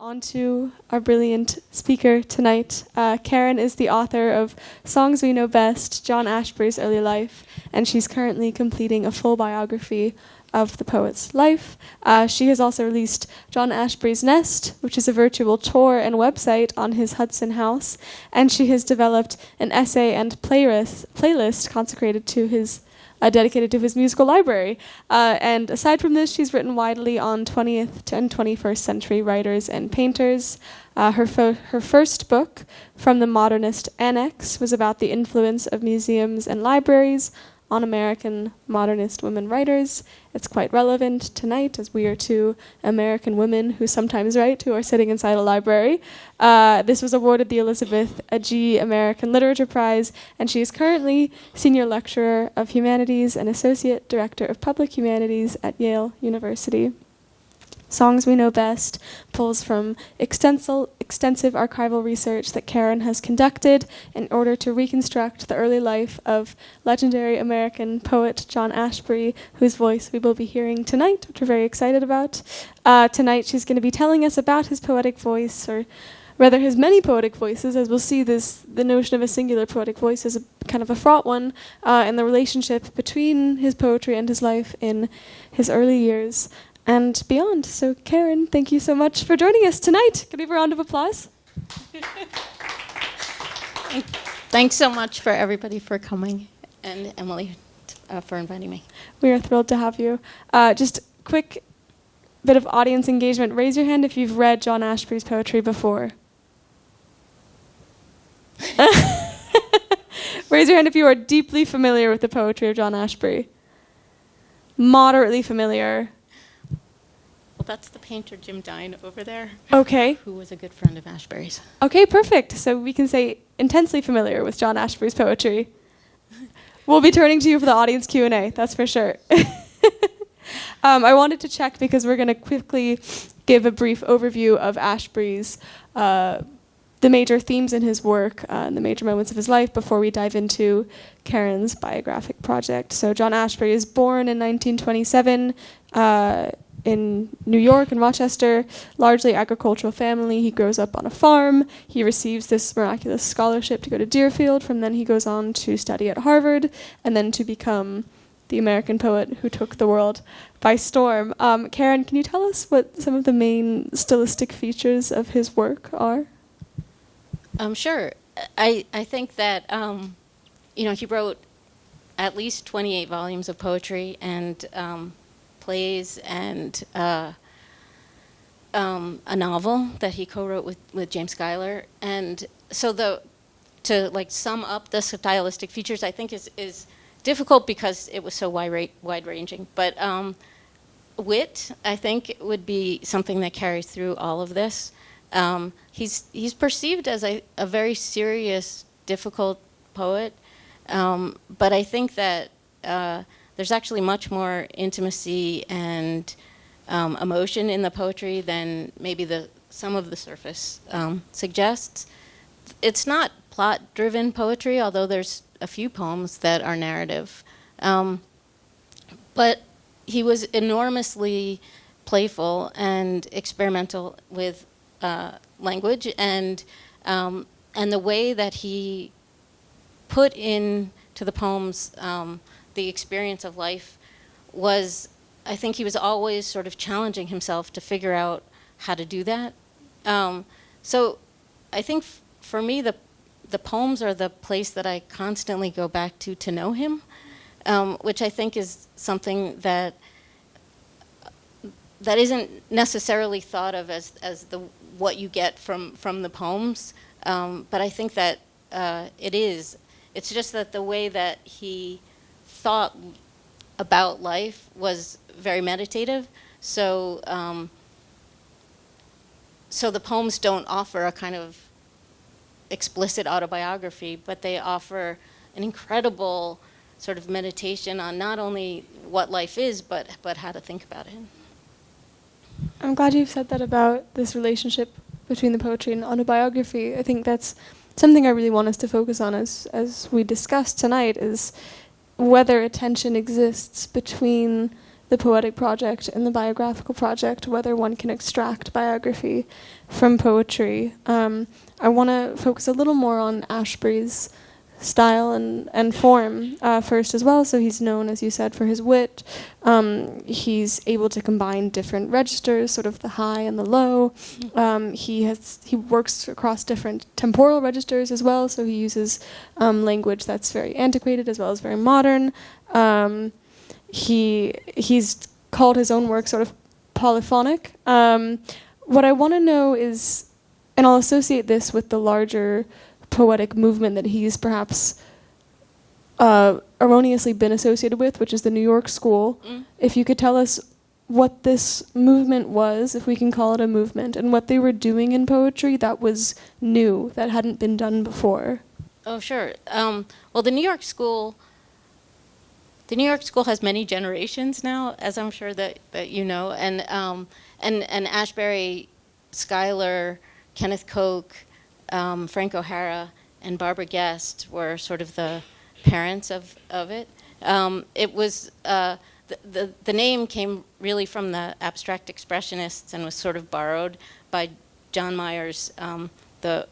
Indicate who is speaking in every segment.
Speaker 1: On to our brilliant speaker tonight. Karin is the author of Songs We Know Best, John Ashbery's Early Life, and she's currently completing a full biography of the poet's life. She has also released John Ashbery's Nest, which is a virtual tour and website on his Hudson house, and she has developed an essay and playlist consecrated to his dedicated to his musical library. And aside from this, she's written widely on 20th and 21st century writers and painters. Her first book, From the Modernist Annex, was about the influence of museums and libraries on American modernist women writers. It's quite relevant tonight, as we are two American women who sometimes write, who are sitting inside a library. This was awarded the Elizabeth G. American Literature Prize, and she is currently Senior Lecturer of Humanities and Associate Director of Public Humanities at Yale University. Songs We Know Best pulls from extensive archival research that Karin has conducted in order to reconstruct the early life of legendary American poet John Ashbery, whose voice we will be hearing tonight, which we're very excited about. Tonight she's going to be telling us about his poetic voice, or rather his many poetic voices, as we'll see the notion of a singular poetic voice is a kind of a fraught one, and the relationship between his poetry and his life in his early years and beyond. So Karin, thank you so much for joining us tonight. Can we have a round of applause?
Speaker 2: Thanks so much for everybody for coming, and Emily for inviting me.
Speaker 1: We are thrilled to have you. Just quick bit of audience engagement. Raise your hand if you've read John Ashbery's poetry before. Raise your hand if you are deeply familiar with the poetry of John Ashbery. Moderately familiar.
Speaker 2: Well, that's the painter Jim Dine over there.
Speaker 1: Okay.
Speaker 2: Who was a good friend of Ashbery's.
Speaker 1: Okay, perfect. So we can say intensely familiar with John Ashbery's poetry. We'll be turning to you for the audience Q&A, that's for sure. I wanted to check because we're going to quickly give a brief overview of Ashbery's, the major themes in his work, and the major moments of his life before we dive into Karin's biographic project. So John Ashbery is born in 1927, in New York and Rochester, largely agricultural family. He grows up on a farm. He receives this miraculous scholarship to go to Deerfield. From then he goes on to study at Harvard and then to become the American poet who took the world by storm. Karin, can you tell us what some of the main stylistic features of his work are?
Speaker 2: Sure. I think that he wrote at least 28 volumes of poetry and plays and a novel that he co-wrote with James Schuyler. And so to sum up the stylistic features, I think is difficult because it was so wide-ranging. But wit, I think, would be something that carries through all of this. He's perceived as a very serious, difficult poet, but I think that there's actually much more intimacy and emotion in the poetry than maybe some of the surface suggests. It's not plot-driven poetry, although there's a few poems that are narrative. But he was enormously playful and experimental with language, and the way that he put into the poems the experience of life was, I think he was always sort of challenging himself to figure out how to do that. So I think for me, the poems are the place that I constantly go back to know him, which I think is something that isn't necessarily thought of as what you get from the poems, but I think that it is. It's just that the way that he thought about life was very meditative. So the poems don't offer a kind of explicit autobiography, but they offer an incredible sort of meditation on not only what life is, but how to think about it.
Speaker 1: I'm glad you've said that about this relationship between the poetry and autobiography. I think that's something I really want us to focus on as we discuss tonight, is whether a tension exists between the poetic project and the biographical project, whether one can extract biography from poetry. I want to focus a little more on Ashbery's style and form first as well. So he's known, as you said, for his wit. He's able to combine different registers, sort of the high and the low. He works across different temporal registers as well. So he uses language that's very antiquated as well as very modern. He's called his own work sort of polyphonic. What I want to know is, and I'll associate this with the larger poetic movement that he's perhaps erroneously been associated with, which is the New York School. If you could tell us what this movement was, if we can call it a movement, and what they were doing in poetry that was new, that hadn't been done before.
Speaker 2: Oh, sure. Well, the New York School has many generations now, as I'm sure that you know, and Ashbery, Schuyler, Kenneth Koch, Frank O'Hara, and Barbara Guest were sort of the parents of it. It was the name came really from the abstract expressionists and was sort of borrowed by John Myers, the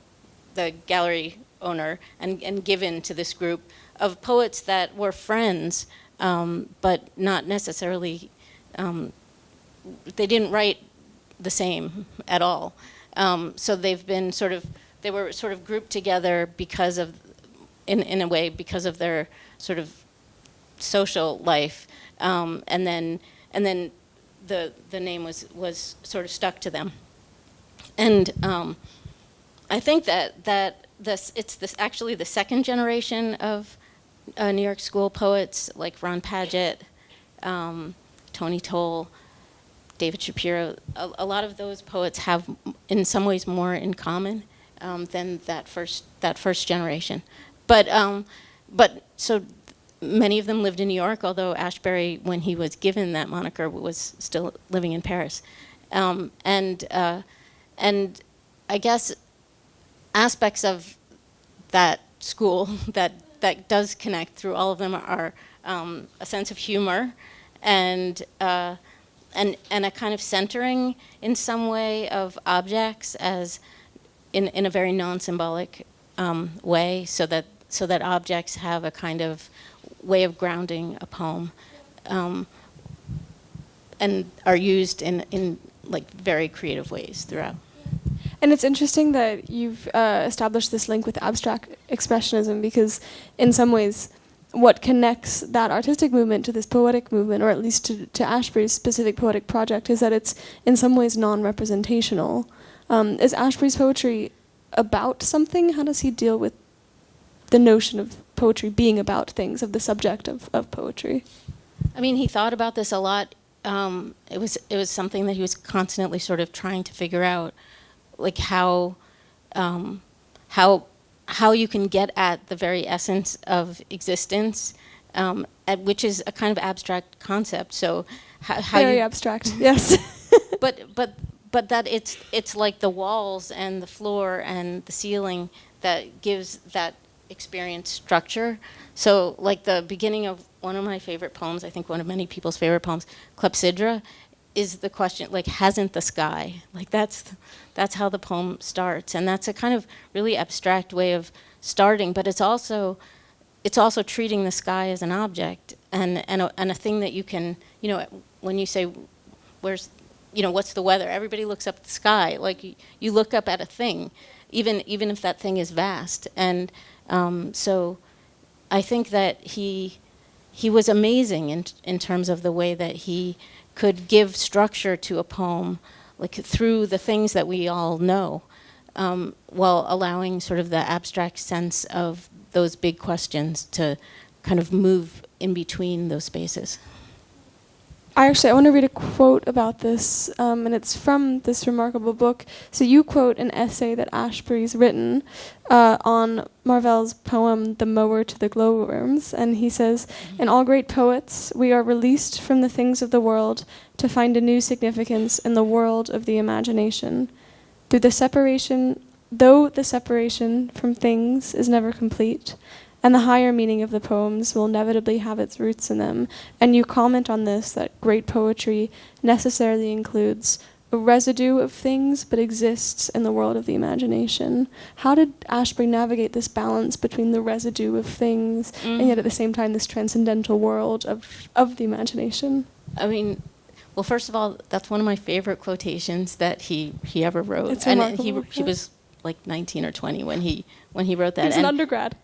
Speaker 2: gallery owner, and given to this group of poets that were friends, but not necessarily. They didn't write the same at all. So they were sort of grouped together because of, in a way, because of their sort of social life, and then the name was sort of stuck to them. And I think that it's actually the second generation of New York School poets like Ron Padgett, Tony Toll, David Shapiro. A lot of those poets have, in some ways, more in common than that first generation. But so many of them lived in New York, although Ashbery, when he was given that moniker, was still living in Paris. And I guess aspects of that school that does connect through all of them are a sense of humor and a kind of centering in some way of objects as in a very non-symbolic way, so that objects have a kind of way of grounding a poem, and are used in like very creative ways throughout.
Speaker 1: And it's interesting that you've established this link with abstract expressionism, because in some ways what connects that artistic movement to this poetic movement, or at least to Ashbery's specific poetic project, is that it's in some ways non-representational. Is Ashbery's poetry about something? How does he deal with the notion of poetry being about things, of the subject of poetry?
Speaker 2: I mean, he thought about this a lot. It was something that he was constantly sort of trying to figure out, like how you can get at the very essence of existence, which is a kind of abstract concept. So how
Speaker 1: very abstract, yes.
Speaker 2: But that it's like the walls and the floor and the ceiling that gives that experience structure. So like the beginning of one of my favorite poems, I think one of many people's favorite poems, Clepsydra, is the question, like, hasn't the sky? Like that's how the poem starts, and that's a kind of really abstract way of starting. But it's also treating the sky as an object and a thing that you can, when you say, where's, what's the weather? Everybody looks up at the sky. Like you look up at a thing, even if that thing is vast. And so I think that he was amazing in terms of the way that he could give structure to a poem, like through the things that we all know, while allowing sort of the abstract sense of those big questions to kind of move in between those spaces.
Speaker 1: I want to read a quote about this, and it's from this remarkable book. So you quote an essay that Ashbery's written on Marvell's poem, The Mower to the Glowworms, and he says, "In all great poets, we are released from the things of the world to find a new significance in the world of the imagination. Though the separation from things is never complete, and the higher meaning of the poems will inevitably have its roots in them. And you comment on this, that great poetry necessarily includes a residue of things, but exists in the world of the imagination. How did Ashbery navigate this balance between the residue of things and yet at the same time this transcendental world of the imagination?
Speaker 2: I mean, well, first of all, that's one of my favorite quotations that he ever wrote.
Speaker 1: It's
Speaker 2: and
Speaker 1: remarkable.
Speaker 2: he was like 19 or 20 when he wrote that.
Speaker 1: He was an undergrad.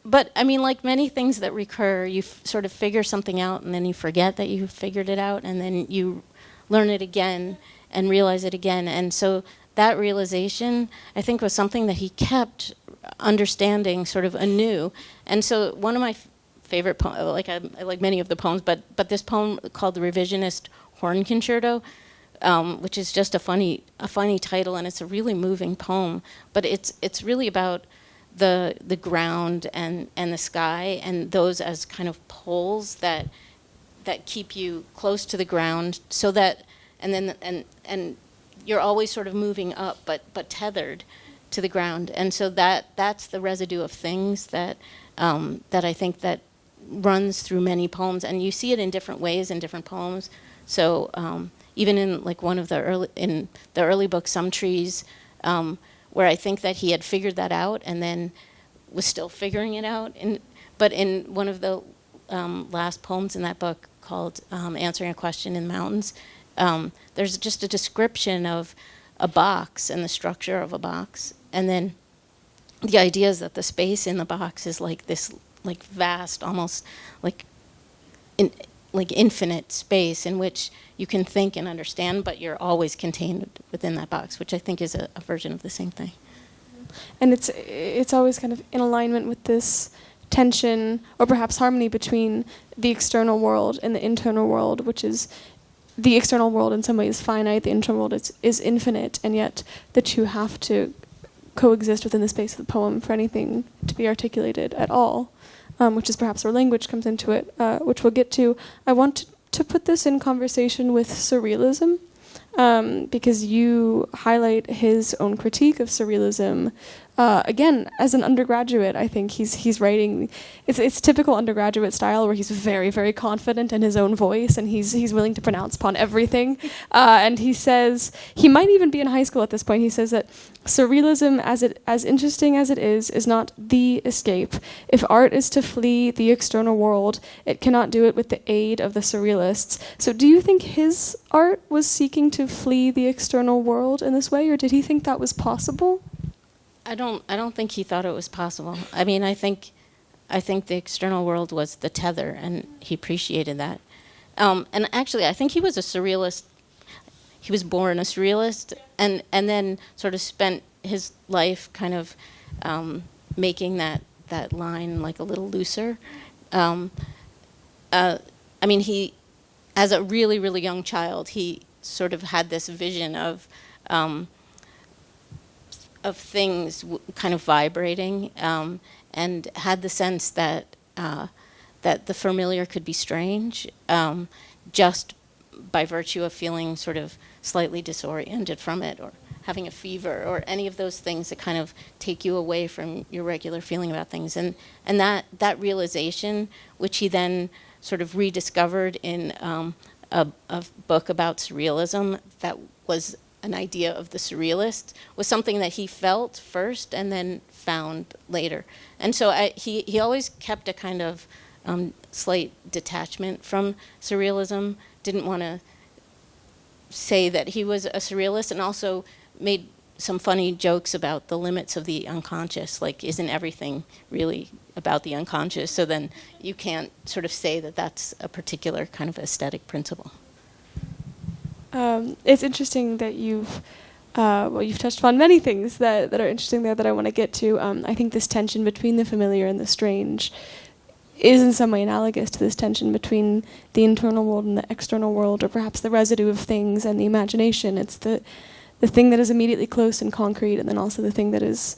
Speaker 2: But I mean, like many things that recur, you sort of figure something out and then you forget that you figured it out, and then you learn it again and realize it again. And so that realization, I think, was something that he kept understanding sort of anew. And so one of my favorite poems, I like many of the poems, but this poem called The Revisionist Horn Concerto, which is just a funny title, and it's a really moving poem. But it's really about the ground and the sky, and those as kind of poles that keep you close to the ground, so that and you're always sort of moving up, but tethered to the ground. And so that's the residue of things that I think that runs through many poems, and you see it in different ways in different poems. So even in like one of the early books, Some Trees, where I think that he had figured that out and then was still figuring it out. But in one of the last poems in that book called Answering a Question in the Mountains, there's just a description of a box and the structure of a box. And then the idea is that the space in the box is like this like vast, almost like infinite space in which you can think and understand, but you're always contained within that box, which I think is a version of the same thing.
Speaker 1: And it's always kind of in alignment with this tension or perhaps harmony between the external world and the internal world, which is the external world in some ways finite, the internal world is infinite, and yet the two have to coexist within the space of the poem for anything to be articulated at all, which is perhaps where language comes into it, which we'll get to. I want to put this in conversation with surrealism, because you highlight his own critique of surrealism. Again, as an undergraduate, I think he's writing. It's typical undergraduate style where he's very, very confident in his own voice, and he's willing to pronounce upon everything. And he says, he might even be in high school at this point. He says that surrealism, as interesting as it is not the escape. If art is to flee the external world, it cannot do it with the aid of the surrealists. So, do you think his art was seeking to flee the external world in this way, or did he think that was possible?
Speaker 2: I don't think he thought it was possible. I mean, I think the external world was the tether, and he appreciated that. And actually, I think he was a surrealist. He was born a surrealist, and then sort of spent his life kind of making that line like a little looser. I mean, he, as a really, really young child, he sort of had this vision of things kind of vibrating, and had the sense that the familiar could be strange, just by virtue of feeling sort of slightly disoriented from it, or having a fever, or any of those things that kind of take you away from your regular feeling about things. And that realization, which he then sort of rediscovered in a book about surrealism that was an idea of the surrealist, was something that he felt first and then found later. And so he always kept a kind of slight detachment from surrealism, didn't want to say that he was a surrealist, and also made some funny jokes about the limits of the unconscious, like, isn't everything really about the unconscious? So then you can't sort of say that that's a particular kind of aesthetic principle.
Speaker 1: It's interesting that you've touched upon many things that are interesting there that I want to get to. I think this tension between the familiar and the strange is in some way analogous to this tension between the internal world and the external world, or perhaps the residue of things and the imagination. It's the thing that is immediately close and concrete, and then also the thing that is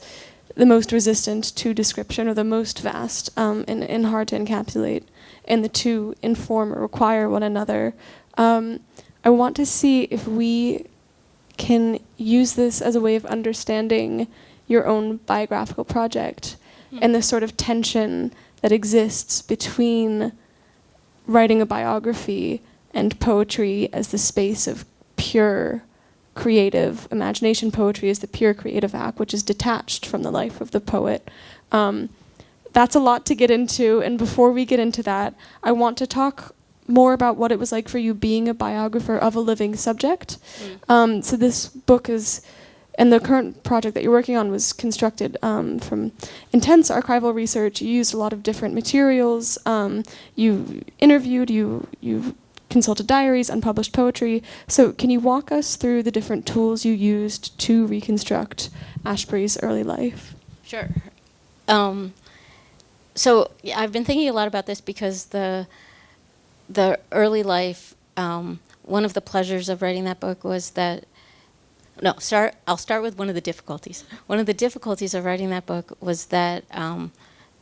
Speaker 1: the most resistant to description, or the most vast and hard to encapsulate. And the two inform or require one another. I want to see if we can use this as a way of understanding your own biographical project. and the sort of tension that exists between writing a biography and poetry as the space of pure creative imagination. Poetry is the pure creative act, which is detached from the life of the poet. That's a lot to get into, and before we get into that, I want to talk more about what it was like for you being a biographer of a living subject. So this book is, and the current project that you're working on was constructed from intense archival research. You used a lot of different materials. You interviewed, you consulted diaries, unpublished poetry. So can you walk us through the different tools you used to reconstruct Ashbery's early life?
Speaker 2: Sure. So yeah, I've been thinking a lot about this because the early life, one of the pleasures of writing that book was that, I'll start with one of the difficulties. One of the difficulties of writing that book was that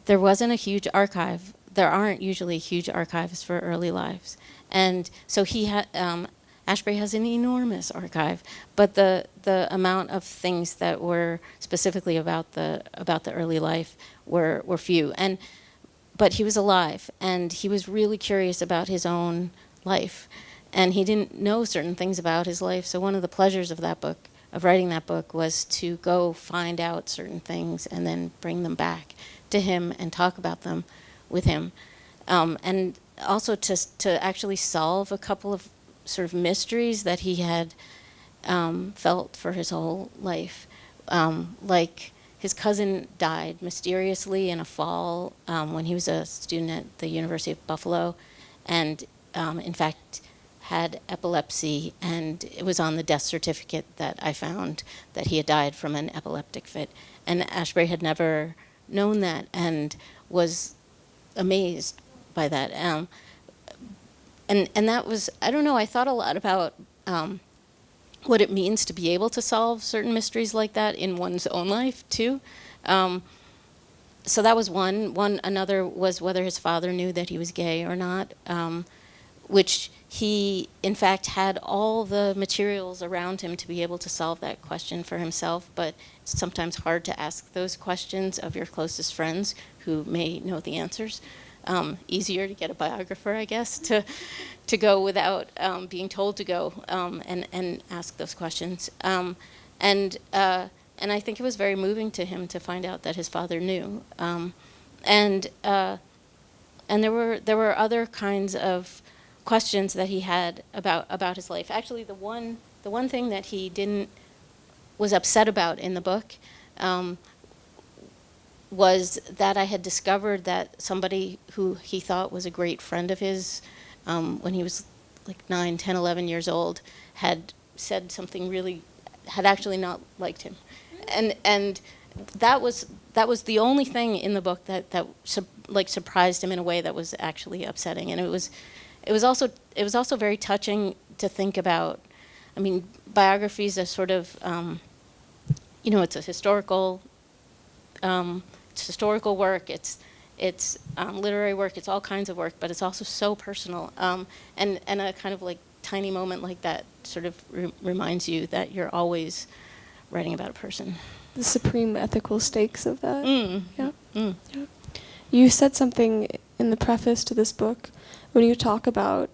Speaker 2: there wasn't a huge archive. There aren't usually huge archives for early lives. And so Ashbery has an enormous archive, but the amount of things that were specifically about the early life were few. But he was alive, and he was really curious about his own life, and he didn't know certain things about his life. So one of the pleasures of that book, of writing that book, was to go find out certain things and then bring them back to him and talk about them with him, and also to actually solve a couple of sort of mysteries that he had felt for his whole life. Like his cousin died mysteriously in a fall when he was a student at the University of Buffalo, and in fact had epilepsy, and it was on the death certificate that I found that he had died from an epileptic fit. And Ashbery had never known that and was amazed by that. And that was, I don't know, I thought a lot about what it means to be able to solve certain mysteries like that in one's own life, too. So that was one. Another was whether his father knew that he was gay or not, which he, in fact, had all the materials around him to be able to solve that question for himself, but it's sometimes hard to ask those questions of your closest friends who may know the answers. Easier to get a biographer, I guess, to go without being told to go and ask those questions. And I think it was very moving to him to find out that his father knew. And there were other kinds of questions that he had about his life. Actually, the one thing that he was upset about in the book was that I had discovered that somebody who he thought was a great friend of his when he was like 9, 10, 11 years old had said something had actually not liked him. And that was the only thing in the book that surprised him in a way that was actually upsetting. And it was also very touching to think about. I mean, biographies are sort of it's a historical work, it's literary work, it's all kinds of work, but it's also so personal. And a kind of like tiny moment like that sort of reminds you that you're always writing about a person.
Speaker 1: The supreme ethical stakes of that. Yeah.
Speaker 2: Mm.
Speaker 1: Yeah. You said something in the preface to this book when you talk about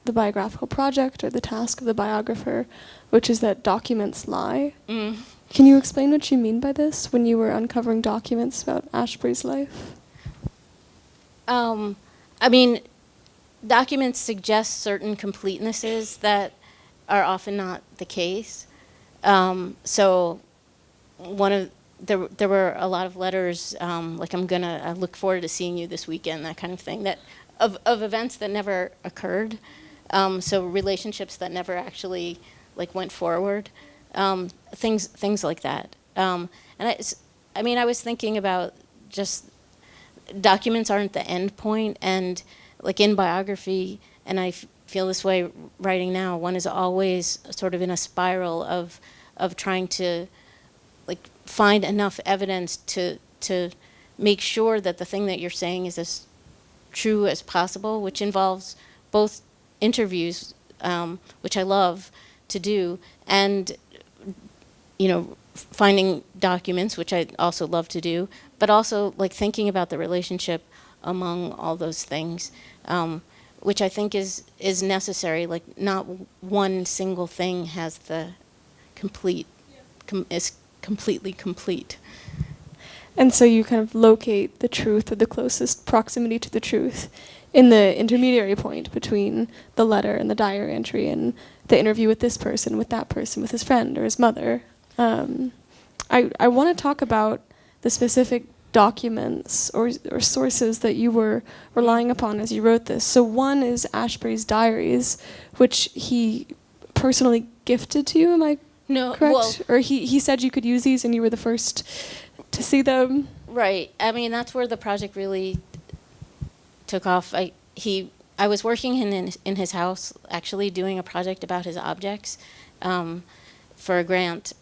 Speaker 1: the biographical project or the task of the biographer, which is that documents lie.
Speaker 2: Mm.
Speaker 1: Can you explain what you mean by this when you were uncovering documents about Ashbery's life?
Speaker 2: I mean, documents suggest certain completenesses that are often not the case. So there were a lot of letters, like I look forward to seeing you this weekend, that kind of thing, that of events that never occurred. So relationships that never actually went forward. Things like that. And I was thinking about just documents aren't the end point, and like in biography, and I feel this way writing now, one is always sort of in a spiral of trying to find enough evidence to make sure that the thing that you're saying is as true as possible, which involves both interviews, which I love to do, and finding documents, which I also love to do, but also like thinking about the relationship among all those things, which I think is necessary. Like not one single thing has the complete, is completely complete.
Speaker 1: And so you kind of locate the truth, or the closest proximity to the truth, in the intermediary point between the letter and the diary entry and the interview with this person, with that person, with his friend or his mother. I want to talk about the specific documents or sources that you were relying upon as you wrote this. So one is Ashbery's diaries, which he personally gifted to you, am I correct?
Speaker 2: Well,
Speaker 1: or he said you could use these and you were the first to see them?
Speaker 2: Right. I mean, that's where the project really took off. I was working in his house, actually doing a project about his objects for a grant.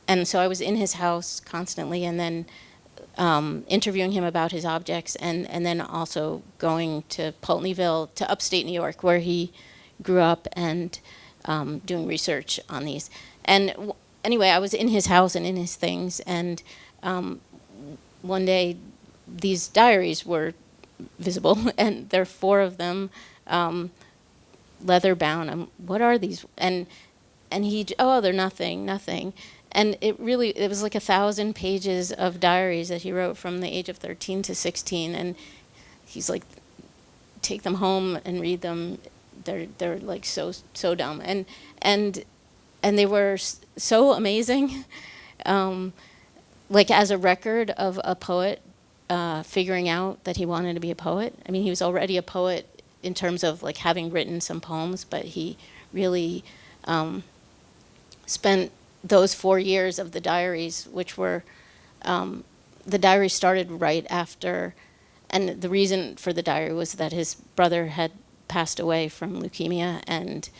Speaker 2: And so I was in his house constantly, and then interviewing him about his objects, and then also going to Pulteneyville, to upstate New York, where he grew up, and doing research on these. And anyway, I was in his house and in his things, and one day these diaries were visible, and there are 4 of them, leather bound. What are these? And they're nothing. And it was like 1,000 pages of diaries that he wrote from the age of 13 to 16. And he's like, take them home and read them. They're like so dumb. And they were so amazing. Like as a record of a poet figuring out that he wanted to be a poet. I mean, he was already a poet in terms of like having written some poems, but he really spent those 4 years of the diaries, which were, the diary started right after, and the reason for the diary was that his brother had passed away from leukemia, and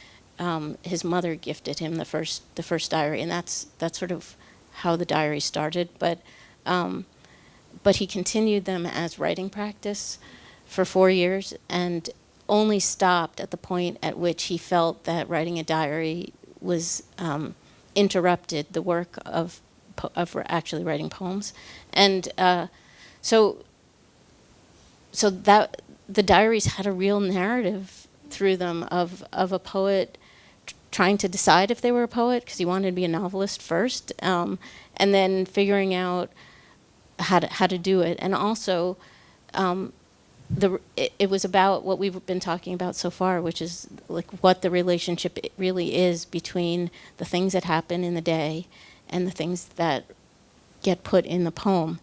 Speaker 2: his mother gifted him the first diary, and that's sort of how the diary started. But he continued them as writing practice for 4 years, and only stopped at the point at which he felt that writing a diary was interrupted the work of actually writing poems. And so that the diaries had a real narrative through them of a poet trying to decide if they were a poet, because he wanted to be a novelist first, and then figuring out how to do it. And also it was about what we've been talking about so far, which is like what the relationship really is between the things that happen in the day and the things that get put in the poem.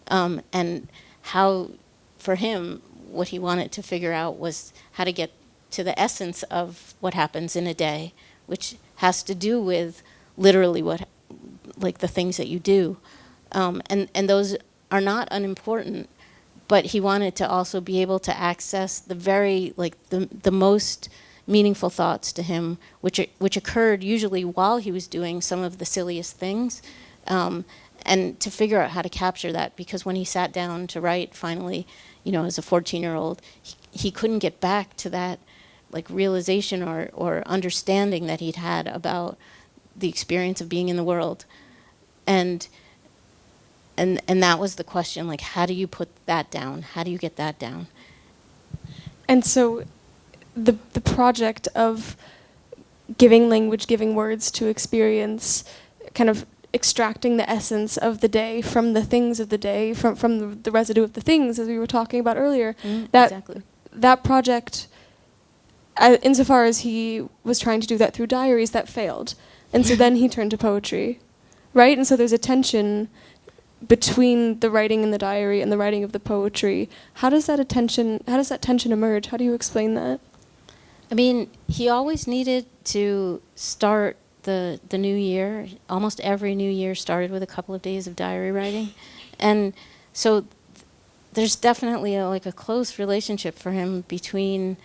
Speaker 2: And how, for him, what he wanted to figure out was how to get to the essence of what happens in a day, which has to do with literally like the things that you do. And those are not unimportant, but he wanted to also be able to access the very, like the most meaningful thoughts to him, which occurred usually while he was doing some of the silliest things, and to figure out how to capture that, because when he sat down to write finally, as a 14-year-old, he couldn't get back to that like realization or understanding that he'd had about the experience of being in the world. And that was the question, like, how do you put that down? How do you get that down?
Speaker 1: And so the project of giving language, giving words to experience, kind of extracting the essence of the day from the things of the day, from the residue of the things, as we were talking about earlier,
Speaker 2: Exactly.
Speaker 1: That project, insofar as he was trying to do that through diaries, that failed. And so then he turned to poetry, right? And so there's a tension between the writing in the diary and the writing of the poetry. How does that tension emerge? How do you explain that?
Speaker 2: I mean, he always needed to start the new year. Almost every new year started with a couple of days of diary writing. And so there's definitely a close relationship for him between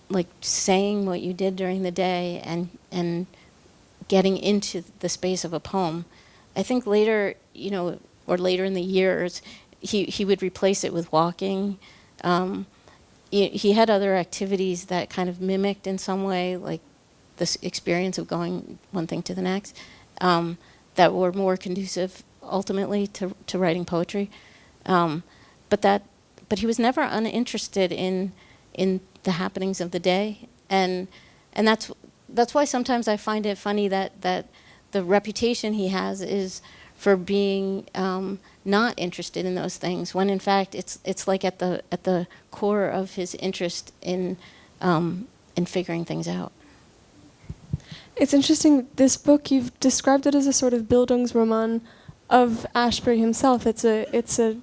Speaker 2: like saying what you did during the day and getting into the space of a poem. I think later, or later in the years, he would replace it with walking. He had other activities that kind of mimicked in some way, like this experience of going one thing to the next, that were more conducive ultimately to writing poetry, but he was never uninterested in the happenings of the day, and that's why sometimes I find it funny that the reputation he has is for being not interested in those things, when in fact it's like at the core of his interest in figuring things out.
Speaker 1: It's interesting, this book, you've described it as a sort of Bildungsroman of Ashbery himself. It's a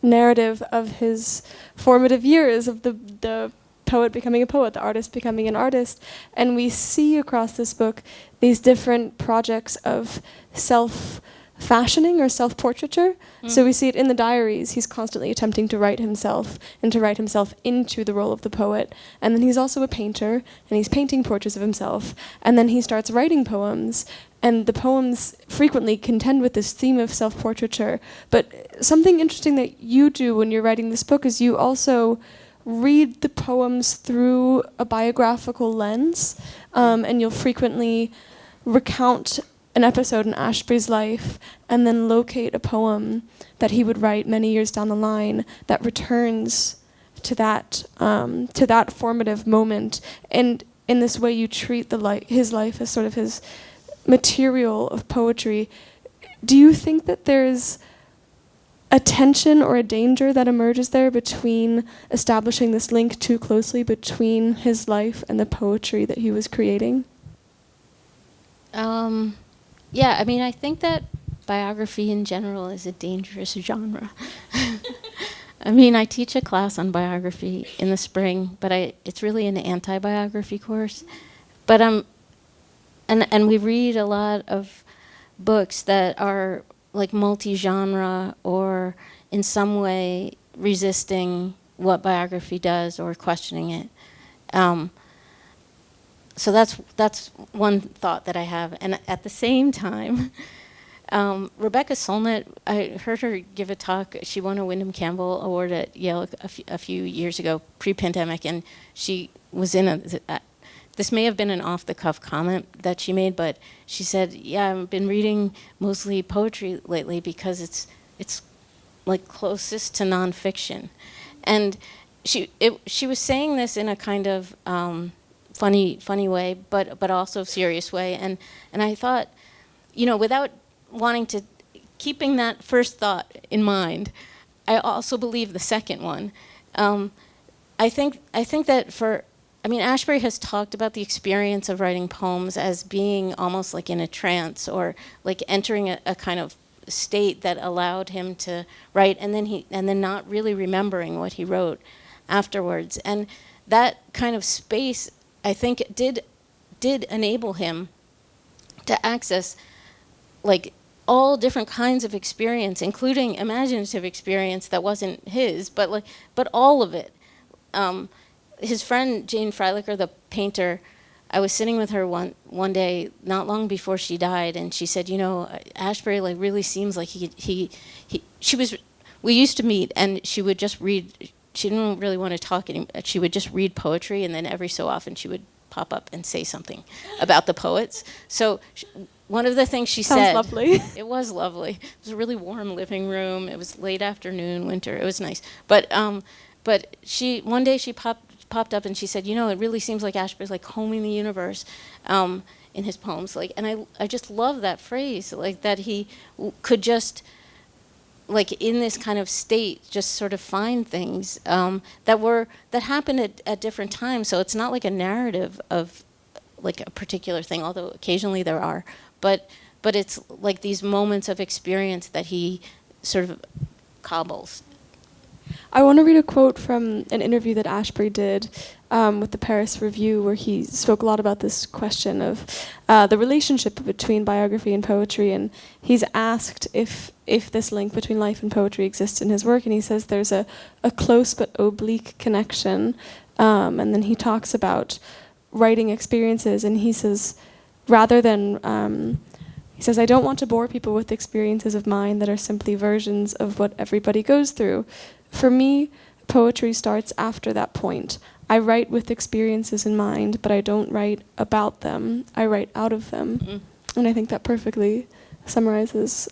Speaker 1: narrative of his formative years, of the poet becoming a poet, the artist becoming an artist. And we see across this book these different projects of self-fashioning or self-portraiture. So we see it in the diaries. He's constantly attempting to write himself and to write himself into the role of the poet. And then he's also a painter, and he's painting portraits of himself. And then he starts writing poems, and the poems frequently contend with this theme of self-portraiture. But something interesting that you do when you're writing this book is you also read the poems through a biographical lens, and you'll frequently recount an episode in Ashbery's life and then locate a poem that he would write many years down the line that returns to that formative moment. And in this way you treat his life as sort of his material of poetry. Do you think that there's a tension or a danger that emerges there between establishing this link too closely between his life and the poetry that he was creating?
Speaker 2: Yeah, I mean, I think that biography in general is a dangerous genre. I mean, I teach a class on biography in the spring, but it's really an anti-biography course. But and we read a lot of books that are like multi-genre or in some way resisting what biography does or questioning it. So that's one thought that I have. And at the same time, Rebecca Solnit, I heard her give a talk. She won a Wyndham Campbell Award at Yale a few years ago, pre-pandemic, and she was in this may have been an off-the-cuff comment that she made, but she said, yeah, I've been reading mostly poetry lately because it's like closest to nonfiction. And she was saying this in a kind of funny way, but also serious way. And I thought, without wanting to, keeping that first thought in mind, I also believe the second one. I think that Ashbery has talked about the experience of writing poems as being almost like in a trance, or like entering a kind of state that allowed him to write, and then not really remembering what he wrote afterwards. And that kind of space, I think, did enable him to access like all different kinds of experience, including imaginative experience that wasn't his, but all of it. His friend Jane Freilicher, the painter, I was sitting with her one day not long before she died, and she said, Ashbery really seems like we used to meet, and she would just read. She didn't really want to talk anymore. She would just read poetry, and then every so often she would pop up and say something about the poets. So one of the things she said...
Speaker 1: Sounds lovely.
Speaker 2: It was lovely. It was a really warm living room. It was late afternoon, winter. It was nice. But one day she popped up and she said, it really seems like Ashbery's like combing the universe in his poems. And I just love that phrase, that he could just... in this kind of state, just sort of find things that happen at different times. So it's not like a narrative of like a particular thing, although occasionally there are. But it's like these moments of experience that he sort of cobbles.
Speaker 1: I want to read a quote from an interview that Ashbery did with the Paris Review, where he spoke a lot about this question of the relationship between biography and poetry, and he's asked if this link between life and poetry exists in his work, and he says there's a close but oblique connection, and then he talks about writing experiences, and he says, I don't want to bore people with experiences of mine that are simply versions of what everybody goes through. For me, poetry starts after that point. I write with experiences in mind, but I don't write about them. I write out of them. Mm. And I think that perfectly summarizes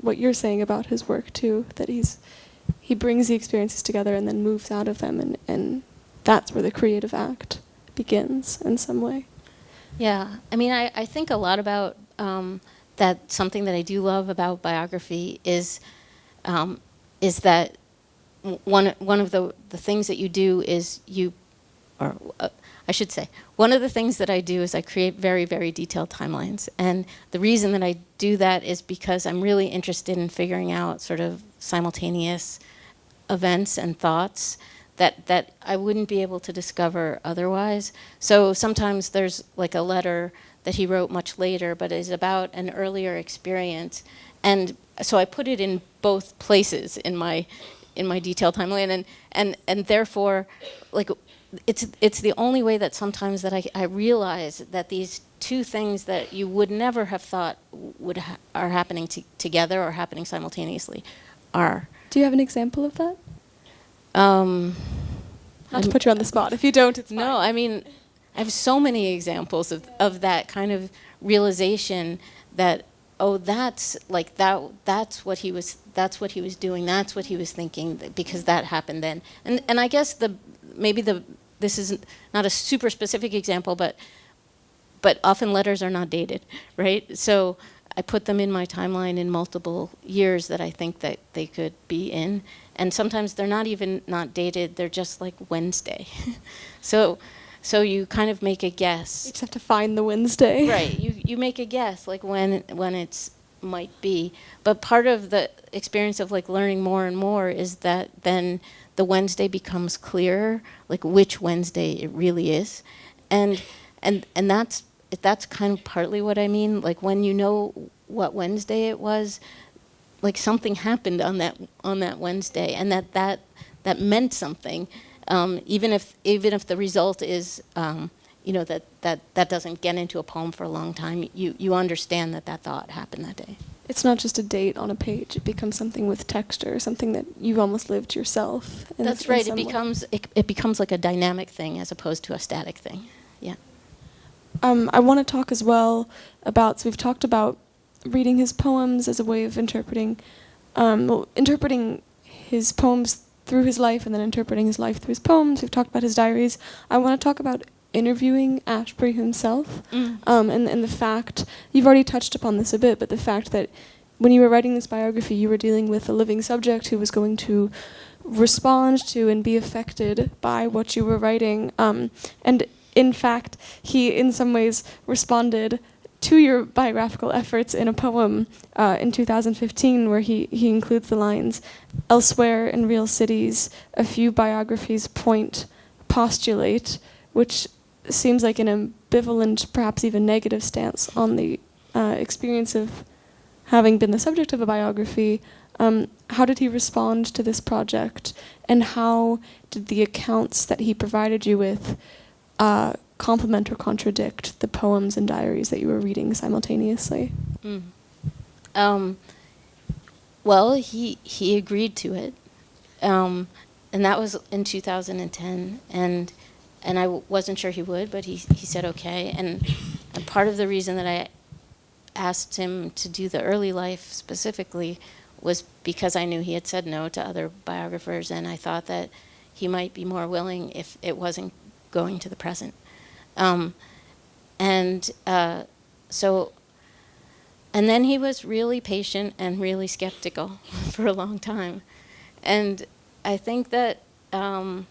Speaker 1: what you're saying about his work too, that he brings the experiences together and then moves out of them, and that's where the creative act begins in some way.
Speaker 2: Yeah, I mean, I think a lot about that. Something that I do love about biography is that one of the things that you do is I should say, one of the things that I do is I create very, very detailed timelines. And the reason that I do that is because I'm really interested in figuring out sort of simultaneous events and thoughts that I wouldn't be able to discover otherwise. So sometimes there's like a letter that he wrote much later, but is about an earlier experience. And so I put it in both places in my detailed timeline, and therefore, like, it's the only way that sometimes that I realize that these two things that you would never have thought are happening together or happening simultaneously are.
Speaker 1: Do you have an example of that? Not to put you on the spot. If you don't, it's fine.
Speaker 2: No, I mean, I have so many examples of that kind of realization that, oh, that's like that's what he was doing, that's what he was thinking, because that happened then. And I guess this is not a super specific example, but often letters are not dated, right? So I put them in my timeline in multiple years that I think that they could be in. And sometimes they're not even not dated, they're just like Wednesday. So you kind of make a guess.
Speaker 1: You just have to find the Wednesday.
Speaker 2: Right, you make a guess, like when it's might be. But part of the experience of like learning more and more is that then the Wednesday becomes clearer, like which Wednesday it really is. And that's kind of partly what I mean. Like when you know what Wednesday it was, like something happened on that Wednesday, and that meant something, even if the result is that doesn't get into a poem for a long time. You understand that thought happened that day.
Speaker 1: It's not just a date on a page. It becomes something with texture, something that you've almost lived yourself.
Speaker 2: That's right. It becomes like a dynamic thing as opposed to a static thing. Yeah.
Speaker 1: I want to talk as well about, so we've talked about reading his poems as a way of interpreting his poems through his life and then interpreting his life through his poems. We've talked about his diaries. I want to talk about interviewing Ashbery himself, and the fact, you've already touched upon this a bit, but the fact that when you were writing this biography, you were dealing with a living subject who was going to respond to and be affected by what you were writing. And in fact, he in some ways responded to your biographical efforts in a poem in 2015 where he includes the lines, "Elsewhere in real cities, a few biographies postulate," which seems like an ambivalent, perhaps even negative stance on the experience of having been the subject of a biography. How did he respond to this project, and how did the accounts that he provided you with complement or contradict the poems and diaries that you were reading simultaneously?
Speaker 2: Well, he agreed to it, and that was in 2010, and I wasn't sure he would, but he said okay. And part of the reason that I asked him to do the early life specifically was because I knew he had said no to other biographers, and I thought that he might be more willing if it wasn't going to the present. And then he was really patient and really skeptical for a long time. And I think that, I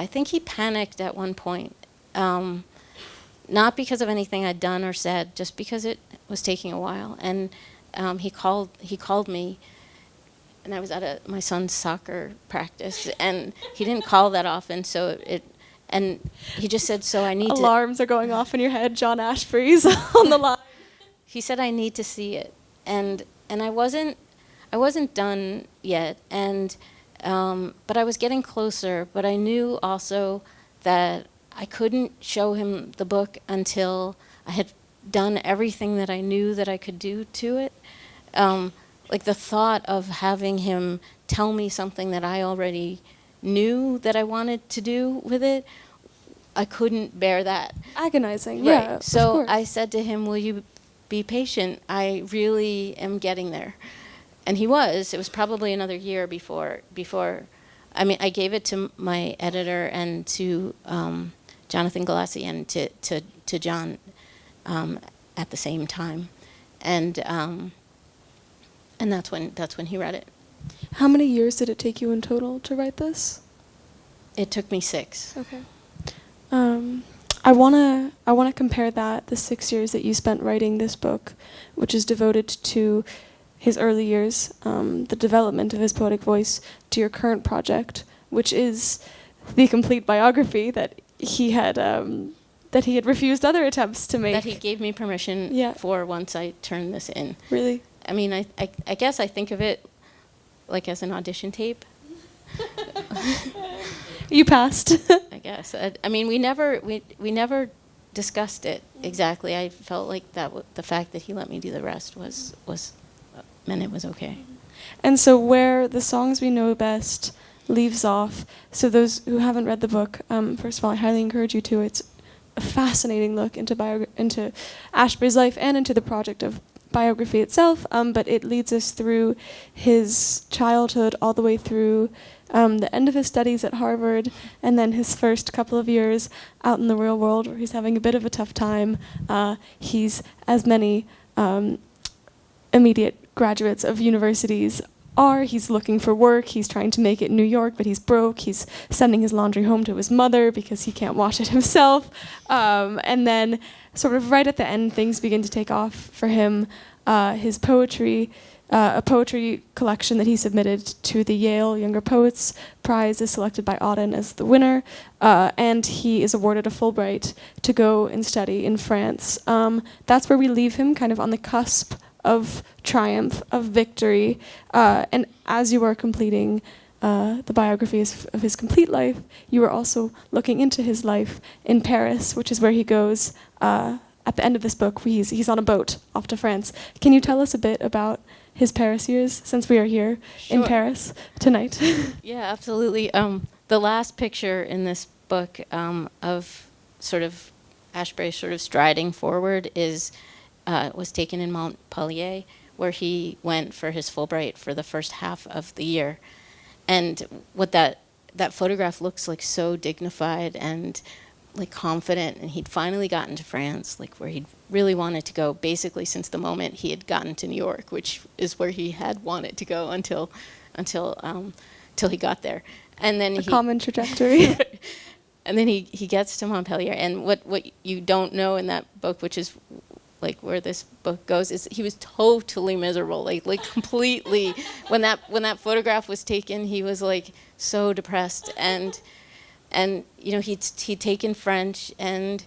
Speaker 2: think he panicked at one point, not because of anything I'd done or said, just because it was taking a while. And he called me, and I was at my son's soccer practice, and he didn't call that often, and he just said, so I need
Speaker 1: Alarms are going off in your head. John Ashbery's on the line.
Speaker 2: He said, I need to see it. And I wasn't done yet. And but I was getting closer. But I knew also that I couldn't show him the book until I had done everything that I knew that I could do to it. Like the thought of having him tell me something that I already knew that I wanted to do with it, I couldn't bear that.
Speaker 1: Agonizing,
Speaker 2: right.
Speaker 1: Yeah.
Speaker 2: So I said to him, will you be patient. I really am getting there. And he was. It was probably another year before. I mean, I gave it to my editor and to Jonathan Galassi and to John at the same time, and that's when he read it.
Speaker 1: How many years did it take you in total to write this?
Speaker 2: It took me 6.
Speaker 1: Okay. I wanna compare the 6 years that you spent writing this book, which is devoted to his early years, the development of his poetic voice, to your current project, which is the complete biography that he had refused other attempts to make.
Speaker 2: That he gave me permission for once I turned this in.
Speaker 1: Really?
Speaker 2: I mean, I guess I think of it like as an audition tape.
Speaker 1: You passed.
Speaker 2: I guess. I mean, we never discussed it exactly. I felt like the fact that he let me do the rest was meant it was okay.
Speaker 1: And so where the songs we know best leaves off, so those who haven't read the book, first of all, I highly encourage you to. It's a fascinating look into Ashbery's life and into the project of biography itself, but it leads us through his childhood all the way through the end of his studies at Harvard, and then his first couple of years out in the real world where he's having a bit of a tough time. He's, as many immediate graduates of universities are, he's looking for work, he's trying to make it in New York, but he's broke, he's sending his laundry home to his mother because he can't wash it himself. And then sort of right at the end, things begin to take off for him. His poetry, a poetry collection that he submitted to the Yale Younger Poets Prize is selected by Auden as the winner, and he is awarded a Fulbright to go and study in France. That's where we leave him, kind of on the cusp of triumph, of victory, and as you are completing the biography of his complete life, you are also looking into his life in Paris, which is where he goes at the end of this book. He's on a boat off to France. Can you tell us a bit about his Paris years, since we are here in Paris tonight?
Speaker 2: Yeah, absolutely. The last picture in this book of sort of Ashbery sort of striding forward was taken in Montpellier, where he went for his Fulbright for the first half of the year. And what that photograph looks like, so dignified and like confident, and he'd finally gotten to France, like where he really wanted to go, basically since the moment he had gotten to New York, which is where he had wanted to go until he got there. And then
Speaker 1: common trajectory.
Speaker 2: And then he gets to Montpellier, and what you don't know in that book, which is like where this book goes, is he was totally miserable, like completely. When that photograph was taken, he was like so depressed, and you know he'd taken French and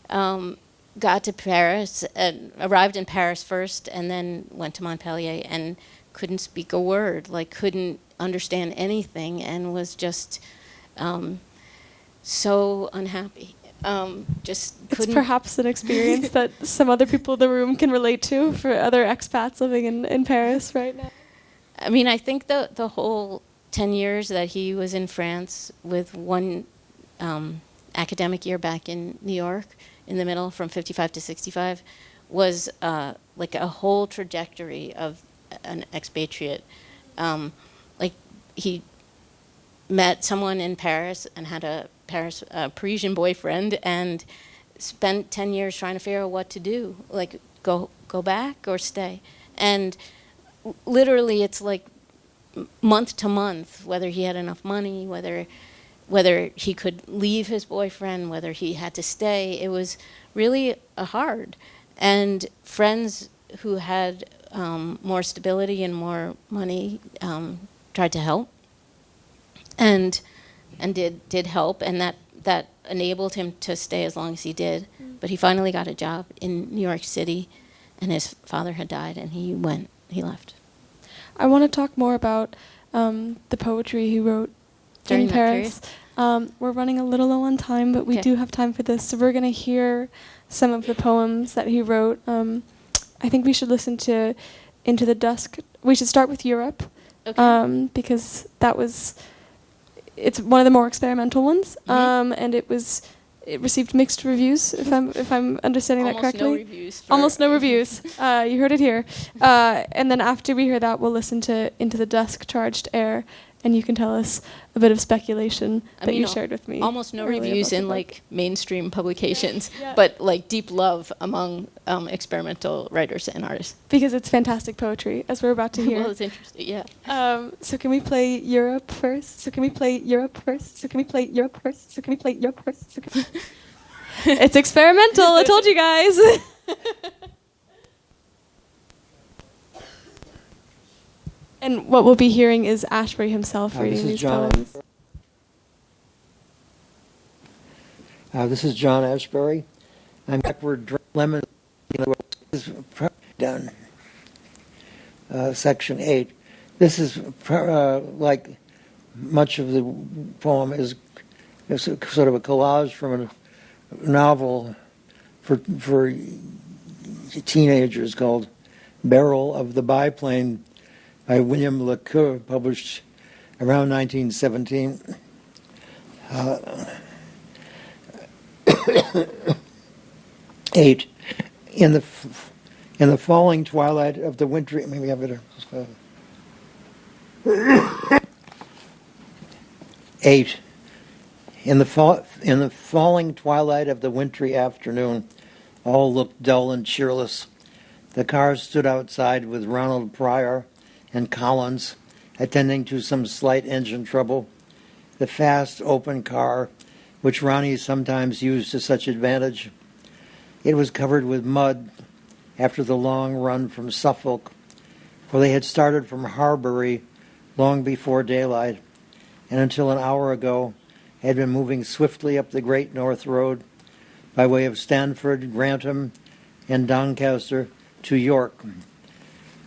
Speaker 2: got to Paris and arrived in Paris first, and then went to Montpellier and couldn't speak a word, like couldn't understand anything, and was just so unhappy. Just couldn't.
Speaker 1: It's perhaps an experience that some other people in the room can relate to, for other expats living in Paris right now.
Speaker 2: I mean, I think the whole 10 years that he was in France with one academic year back in New York in the middle from 55 to 65 was like a whole trajectory of an expatriate. Like he met someone in Paris and had a Parisian boyfriend, and spent 10 years trying to figure out what to do, like go back or stay. And literally it's like month to month, whether he had enough money, whether he could leave his boyfriend, whether he had to stay. It was really hard. And friends who had more stability and more money tried to help, and did help, and that enabled him to stay as long as he did. But he finally got a job in New York City, and his father had died, and he left.
Speaker 1: I want to talk more about the poetry he wrote
Speaker 2: During
Speaker 1: in Paris. We're running a little low on time, but we do have time for this, so we're going to hear some of the poems that he wrote. I think we should listen to Into the Dusk. We should start with Europe, because it's one of the more experimental ones, and it was it received mixed reviews, if I'm understanding that correctly.
Speaker 2: Almost no reviews.
Speaker 1: Almost no reviews. You heard it here. And then after we hear that, we'll listen to Into the Dusk Charged Air, and you can tell us a bit of speculation that you shared with me.
Speaker 2: Almost no reviews in like mainstream publications,
Speaker 1: Yeah.
Speaker 2: but like deep love among experimental writers and artists.
Speaker 1: Because it's fantastic poetry, as we're about to hear.
Speaker 2: Well, it's interesting, yeah.
Speaker 1: So can we play Europe first? So can we play Europe first? So can we play Europe first? So can we play Europe first? So can It's experimental, I told you guys. And what we'll be hearing is Ashbery himself reading these poems.
Speaker 3: This is John Ashbery. I'm backward lemon. Done. Section 8. This is like much of the poem is sort of a collage from a novel for teenagers called Barrel of the Biplane by William LeCoeur, published around 1917. Eight. In the falling twilight of the wintry. Maybe I better. Eight. In the falling twilight of the wintry afternoon, all looked dull and cheerless. The car stood outside with Ronald Pryor and Collins attending to some slight engine trouble. The fast, open car, which Ronnie sometimes used to such advantage. It was covered with mud after the long run from Suffolk, for they had started from Harbury long before daylight, and until an hour ago had been moving swiftly up the Great North Road by way of Stanford, Grantham, and Doncaster to York.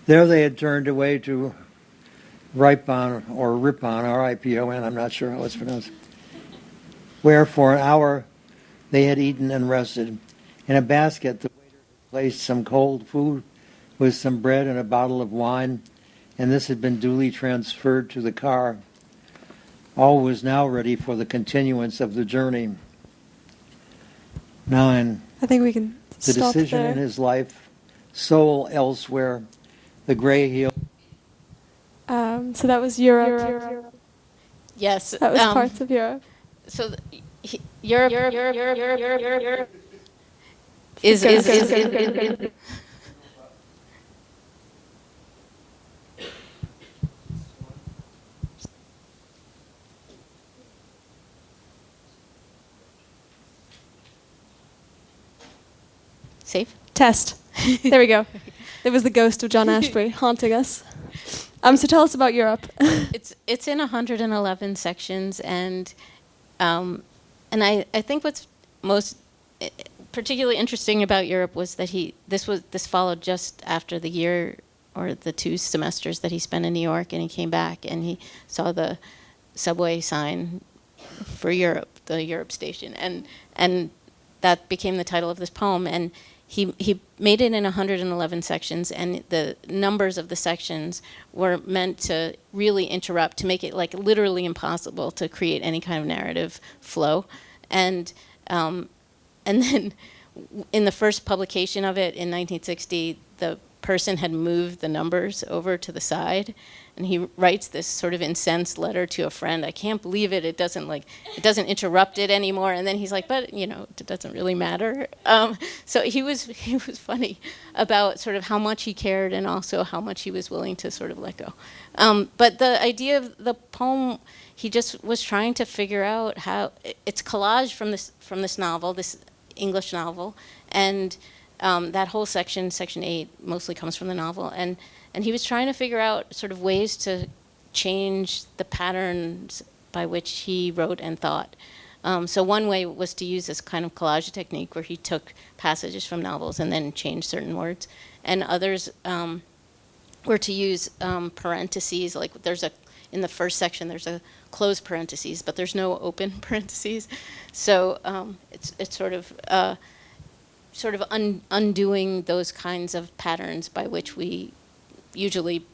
Speaker 3: There they had turned away to Ripon, or Ripon, R-I-P-O-N, I'm not sure how it's pronounced, where for an hour they had eaten and rested. In a basket, the waiter had placed some cold food with some bread and a bottle of wine, and this had been duly transferred to the car. All was now ready for the continuance of the journey. 9.
Speaker 1: I think we can
Speaker 3: The
Speaker 1: stop
Speaker 3: decision
Speaker 1: there.
Speaker 3: in his life, soul elsewhere, the gray heel.
Speaker 1: So that was Europe.
Speaker 2: Yes.
Speaker 1: That was parts of Europe.
Speaker 2: So Europe is safe.
Speaker 1: Test. There we go. There was the ghost of John Ashbery haunting us. So tell us about Europe.
Speaker 2: It's in 111 sections, and I think what's most particularly interesting about Europe was that this followed just after the year or the 2 semesters that he spent in New York, and he came back and he saw the subway sign for Europe, the Europe station, and that became the title of this poem. And he made it in 111 sections, and the numbers of the sections were meant to really interrupt, to make it like literally impossible to create any kind of narrative flow. And then in the first publication of it in 1960, the person had moved the numbers over to the side, and he writes this sort of incensed letter to a friend. I can't believe it. It doesn't interrupt it anymore. And then he's like, but it doesn't really matter. So he was funny about sort of how much he cared and also how much he was willing to sort of let go. But the idea of the poem, he just was trying to figure out how it's collage from this novel, this English novel, and that whole section 8, mostly comes from the novel, and he was trying to figure out sort of ways to change the patterns by which he wrote and thought. So one way was to use this kind of collage technique where he took passages from novels and then changed certain words, and others were to use parentheses. Like in the first section there's a closed parentheses, but there's no open parentheses. So it's sort of undoing those kinds of patterns by which we usually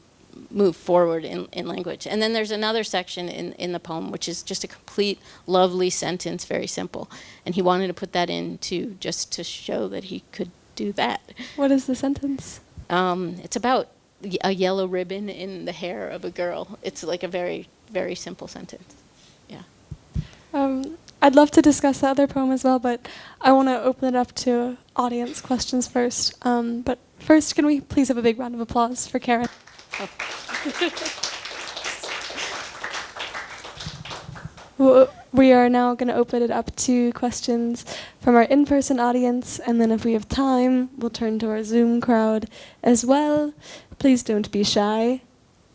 Speaker 2: move forward in language. And then there's another section in the poem, which is just a complete lovely sentence, very simple. And he wanted to put that in just to show that he could do that.
Speaker 1: What is the sentence?
Speaker 2: It's about a yellow ribbon in the hair of a girl. It's like a very, very simple sentence. Yeah.
Speaker 1: I'd love to discuss the other poem as well, but I want to open it up to audience questions first. But first, can we please have a big round of applause for Karin? Oh. We are now going to open it up to questions from our in-person audience, and then if we have time, we'll turn to our Zoom crowd as well. Please don't be shy.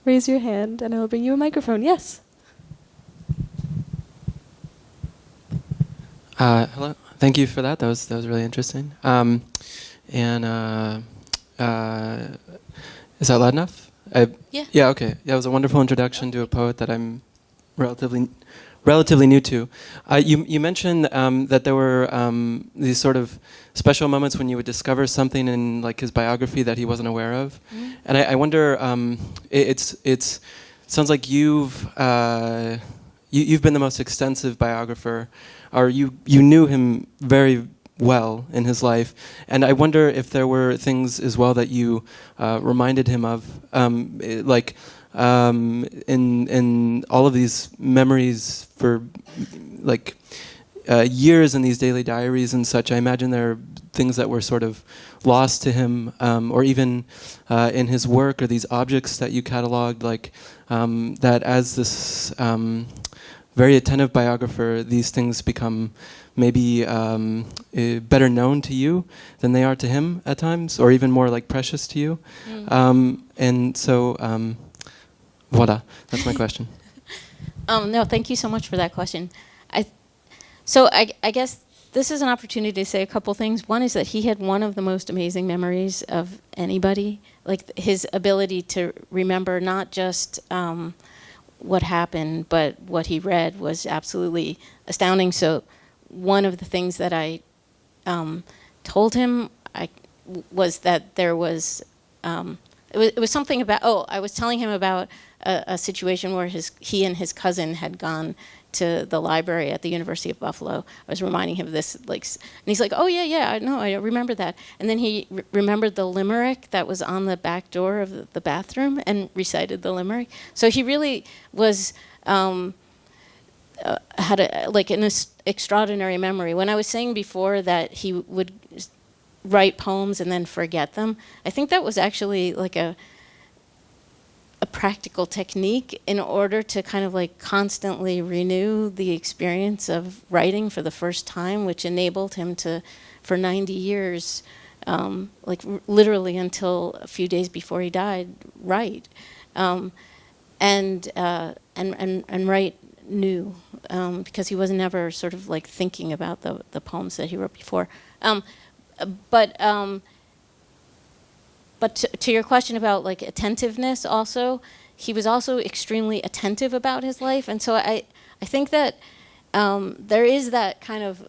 Speaker 1: Raise your hand, and I will bring you a microphone. Yes?
Speaker 4: Hello. Thank you for that. That was really interesting. Is that loud enough?
Speaker 2: Yeah.
Speaker 4: Yeah. Okay. Yeah, it was a wonderful introduction to a poet that I'm relatively new to. You mentioned that there were these sort of special moments when you would discover something in like his biography that he wasn't aware of, and I wonder. It sounds like you've been the most extensive biographer, or you knew him very well in his life, and I wonder if there were things as well that you reminded him of, in all of these memories for like years in these daily diaries and such. I imagine there are things that were sort of lost to him, or even in his work, or these objects that you cataloged, like that as this very attentive biographer, these things become maybe better known to you than they are to him at times, or even more like precious to you. And so, voilà, that's my question.
Speaker 2: No, thank you so much for that question. I guess this is an opportunity to say a couple things. One is that he had one of the most amazing memories of anybody, like his ability to remember not just what happened, but what he read was absolutely astounding. So one of the things that I told him was that there was, it was something about, I was telling him about a situation where he and his cousin had gone to the library at the University of Buffalo. I was reminding him of this, and he's like, "Oh yeah, I know, I remember that." And then he remembered the limerick that was on the back door of the bathroom and recited the limerick. So he really was had an extraordinary memory. When I was saying before that he would write poems and then forget them, I think that was actually like a practical technique in order to kind of like constantly renew the experience of writing for the first time, which enabled him to, for 90 years, literally until a few days before he died, write, and write new, because he was never sort of like thinking about the poems that he wrote before. But to your question about like attentiveness, also, he was also extremely attentive about his life, and so I think that there is that kind of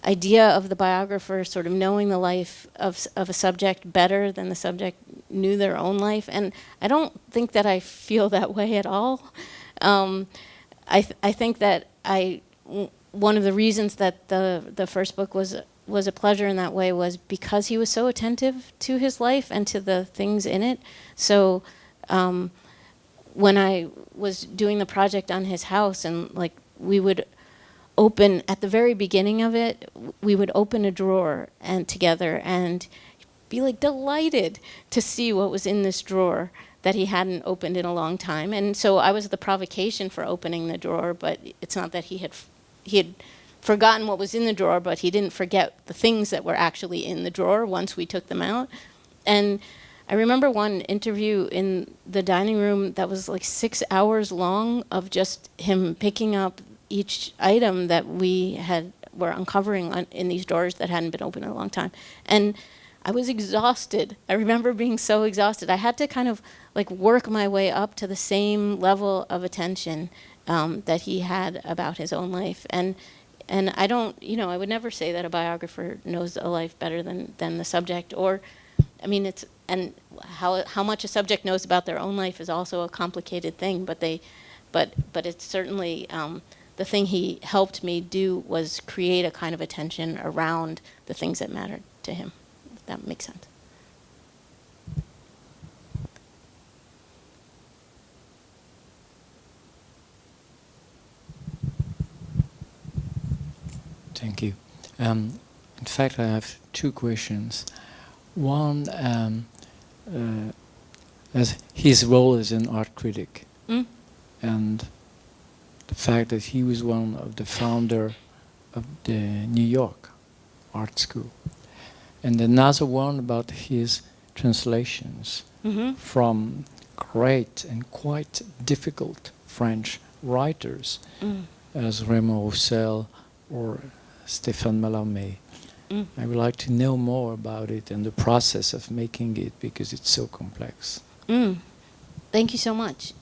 Speaker 2: idea of the biographer sort of knowing the life of a subject better than the subject knew their own life, and I don't think that I feel that way at all. I think that one of the reasons that the first book was a pleasure in that way was because he was so attentive to his life and to the things in it. So when I was doing the project on his house, and like we would open, at the very beginning of it, we would open a drawer and together and be like delighted to see what was in this drawer that he hadn't opened in a long time. And so I was the provocation for opening the drawer, but it's not that he had forgotten what was in the drawer, but he didn't forget the things that were actually in the drawer once we took them out. And I remember one interview in the dining room that was like 6 hours long of just him picking up each item that were uncovering in these drawers that hadn't been opened in a long time. And I was exhausted. I remember being so exhausted. I had to kind of like work my way up to the same level of attention that he had about his own life. And I don't, I would never say that a biographer knows a life better than the subject. Or, I mean, and how much a subject knows about their own life is also a complicated thing. But it's certainly the thing he helped me do was create a kind of attention around the things that mattered to him. If that makes sense.
Speaker 5: Thank you. In fact, I have two questions. One, as his role as an art critic, and the fact that he was one of the founder of the New York Art School. And another one about his translations from great and quite difficult French writers as Raymond Roussel or Stéphane Mallarmé. I would like to know more about it and the process of making it, because it's so complex.
Speaker 2: Thank you so much.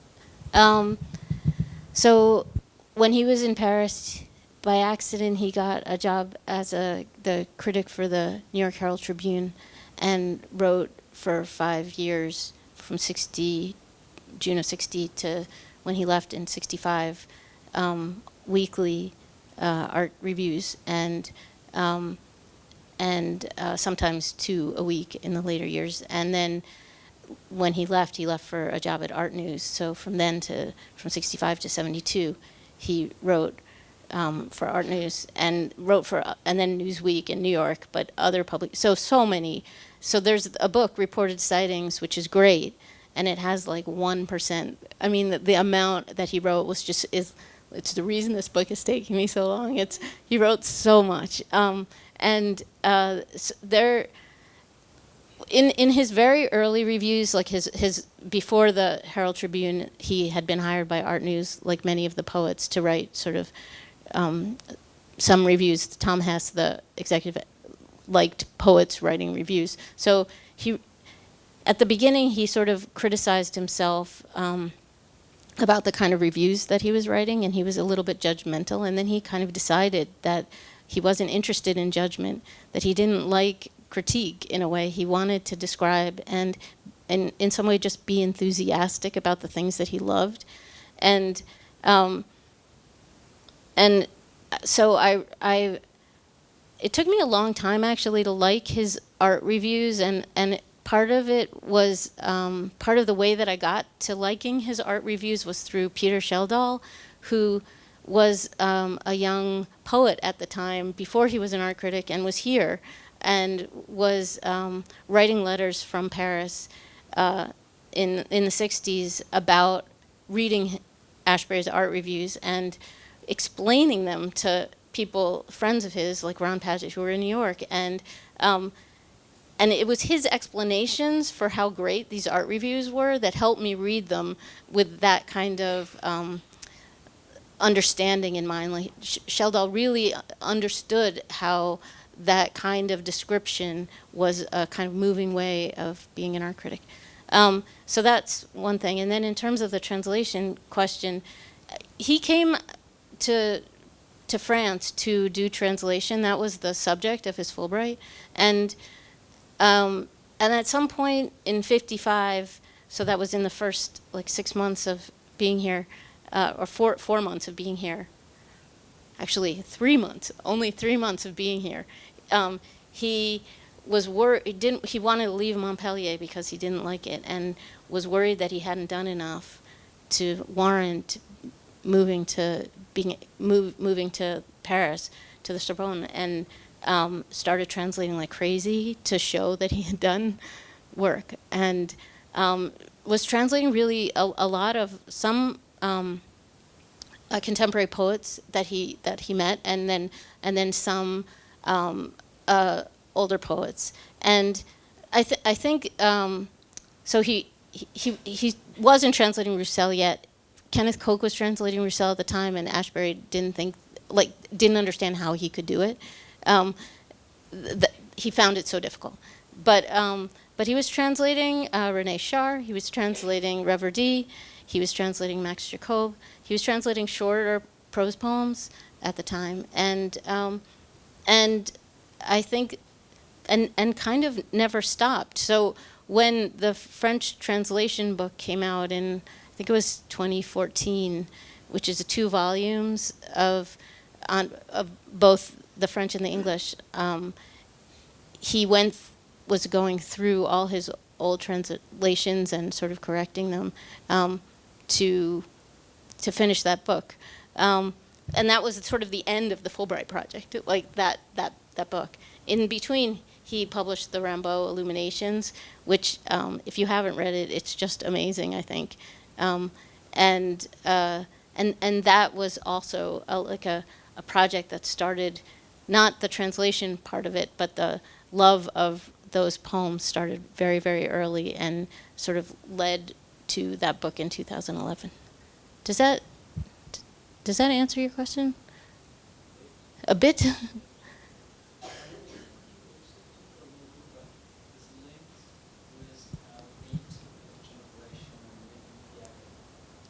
Speaker 2: So when he was in Paris, by accident, he got a job as the critic for the New York Herald Tribune, and wrote for 5 years, from June of 60 to when he left in 65, weekly art reviews, and sometimes 2 a week in the later years. And then when he left for a job at Art News. So from 65 to 72, he wrote for Art News, and and then Newsweek in New York, but other so many. So there's a book, Reported Sightings, which is great, and it has like 1%. I mean, the amount that he wrote was it's the reason this book is taking me so long. He wrote so much, in his very early reviews, like his before the Herald Tribune, he had been hired by Art News, like many of the poets, to write sort of some reviews. Tom Hess, the executive, liked poets writing reviews. So at the beginning, he sort of criticized himself about the kind of reviews that he was writing, and he was a little bit judgmental. And then he kind of decided that he wasn't interested in judgment, that he didn't like critique in a way. He wanted to describe and in some way just be enthusiastic about the things that he loved. And so it took me a long time actually to like his art reviews, and part of it was, part of the way that I got to liking his art reviews was through Peter Schjeldahl, who was a young poet at the time, before he was an art critic, and was here, and was writing letters from Paris in the 60s about reading Ashbery's art reviews and explaining them to people, friends of his, like Ron Padgett, who were in New York. And it was his explanations for how great these art reviews were that helped me read them with that kind of understanding in mind. Like Schjeldahl really understood how that kind of description was a kind of moving way of being an art critic. So that's one thing. And then in terms of the translation question, he came to France to do translation. That was the subject of his Fulbright. And at some point in 55, so that was in the first like 6 months of being here, or 4 months of being here. Actually, 3 months, only 3 months of being here. He was worried. He wanted to leave Montpellier because he didn't like it, and was worried that he hadn't done enough to warrant moving to Paris, to the Sorbonne, and started translating like crazy to show that he had done work, and was translating really a lot of some contemporary poets that he met, and then some older poets. And I think so. He wasn't translating Roussel yet. Kenneth Koch was translating Roussel at the time, and Ashbery didn't understand how he could do it. He found it so difficult. But he was translating René Char. He was translating Reverdy. He was translating Max Jacob. He was translating shorter prose poems at the time, and I think, and kind of never stopped. So when the French translation book came out in, I think it was 2014, which is 2 volumes of both the French and the English, he was going through all his old translations and sort of correcting them to finish that book. And that was sort of the end of the Fulbright project, like that book. In between, he published the Rimbaud Illuminations, which, if you haven't read it, it's just amazing, I think. And that was also a project that started, not the translation part of it, but the love of those poems started very, very early and sort of led to that book in 2011. Does that answer your question? A bit?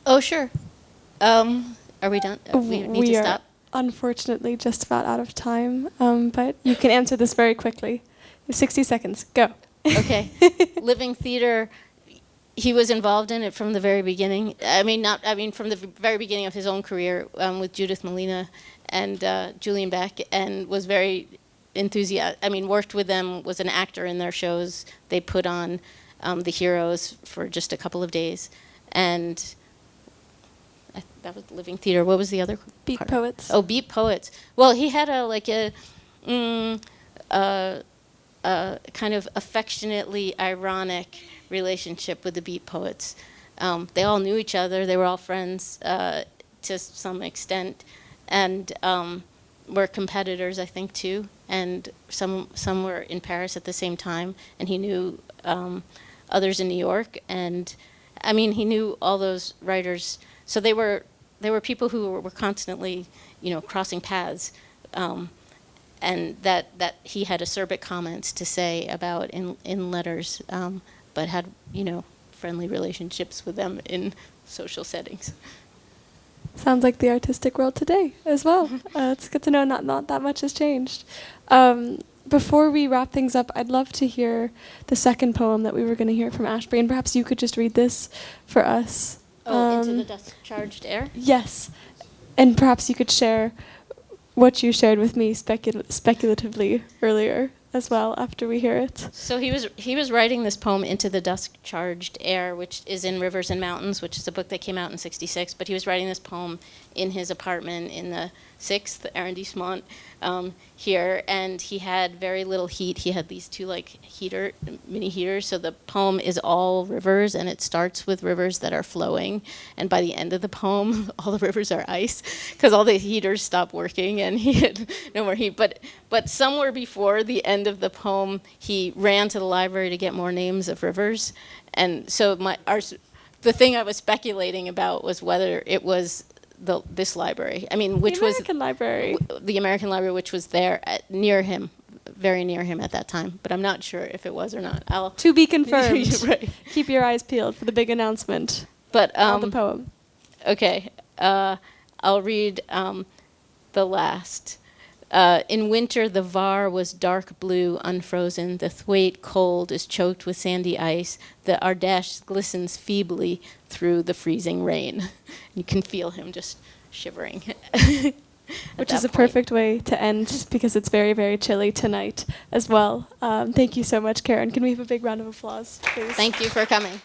Speaker 2: Oh, sure. Are we done? We need to stop?
Speaker 1: Unfortunately just about out of time, but you can answer this very quickly. 60 seconds, go.
Speaker 2: Okay. Living theater, he was involved in it from the very beginning. From the very beginning of his own career with Judith Malina and Julian Beck, and was very enthusiastic. Worked with them, was an actor in their shows. They put on The Heroes for just a couple of days. And that was Living Theater. What was the other
Speaker 1: Beat
Speaker 2: part?
Speaker 1: Poets.
Speaker 2: Oh, Beat Poets. Well, he had a kind of affectionately ironic relationship with the Beat Poets. They all knew each other. They were all friends to some extent, and were competitors, I think, too. And some were in Paris at the same time. And he knew others in New York. And he knew all those writers. So they were people who were constantly, crossing paths. And that he had acerbic comments to say about in letters, but had, friendly relationships with them in social settings.
Speaker 1: Sounds like the artistic world today as well. It's good to know not that much has changed. Before we wrap things up, I'd love to hear the second poem that we were going to hear from Ashbery, and perhaps you could just read this for us.
Speaker 2: Oh, Into the Dust-Charged Air?
Speaker 1: Yes. And perhaps you could share what you shared with me speculatively earlier as well after we hear it.
Speaker 2: So he was writing this poem, Into the Dusk-Charged Air, which is in Rivers and Mountains, which is a book that came out in '66. But he was writing this poem in his apartment in the 6th arrondissement here, and he had very little heat. He had these 2 mini heaters. So the poem is all rivers, and it starts with rivers that are flowing. And by the end of the poem, all the rivers are ice because all the heaters stopped working, and he had no more heat. But somewhere before the end of the poem, he ran to the library to get more names of rivers. And so the thing I was speculating about was whether it was this library. Which was
Speaker 1: the American Library.
Speaker 2: The American Library, which was there near him, very near him at that time. But I'm not sure if it was or not.
Speaker 1: To be confirmed.
Speaker 2: Right.
Speaker 1: Keep your eyes peeled for the big announcement.
Speaker 2: But
Speaker 1: of the poem.
Speaker 2: Okay, I'll read the last. In winter, the Var was dark blue, unfrozen. The Thwaite cold is choked with sandy ice. The Ardèche glistens feebly through the freezing rain. You can feel him just shivering.
Speaker 1: Which is a perfect way to end because it's very, very chilly tonight as well. Thank you so much, Karin. Can we have a big round of applause, please?
Speaker 2: Thank you for coming.